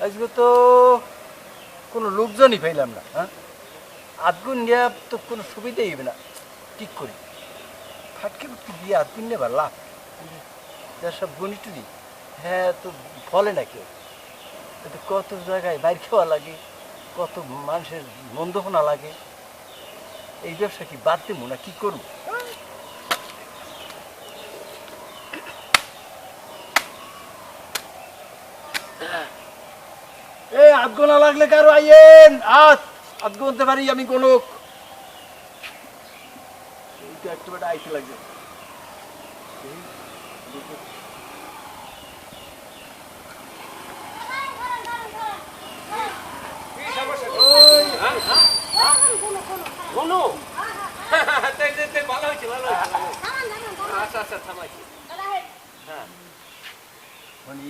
আজকে তো কোনো লোকজনই পাইলাম না। হ্যাঁ, আধগুন নিয়ে তো কোনো সুবিধাই হবে না। ঠিক করি ফাটকে ফুটকে দিয়ে আধগুন নেবার লাভ, যা সব গণি টুনি, হ্যাঁ তো ফলে না কেউ। তো কত জায়গায় বাইর খাওয়া লাগে, কত মানুষের মন্দ শোনা লাগে। এই ব্যবসা কি বাদ দেবো না কি করবো? এ আধ গোনা লাগলে কারো আইয়েন, আধ গুনতে পারি আমি গণক। এইটা একটু বেটা আইতে লাগবে। মানে